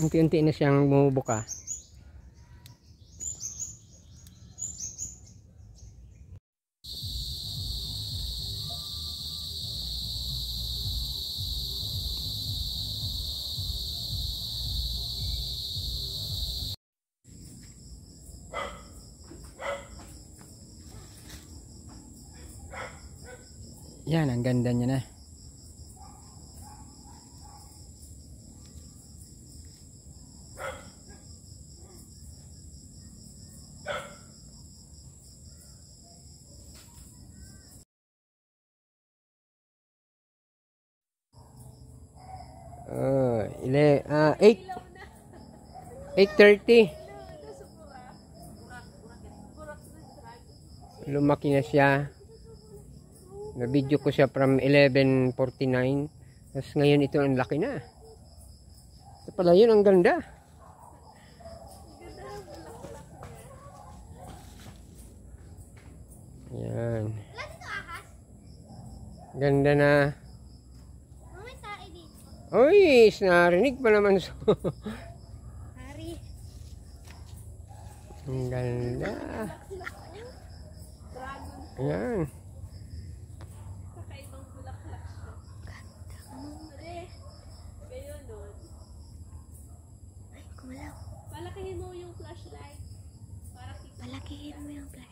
Unti-unti na siyang bumubuka. Yan, ang ganda niya na. Oh, 8:30. Lumaki na siya. Na-video ko siya from 11:49. Tapos ngayon ito ang laki na. Ito pala yun, ang ganda. Yan. Ganda na. Uy, narinig pa naman. Hari. Ang ganda. Ayan. Kakaibang bulaklak siya. Kayo nun. Ay, kumalaw. Palakihin mo yung flashlight. Palakihin mo yung flashlight.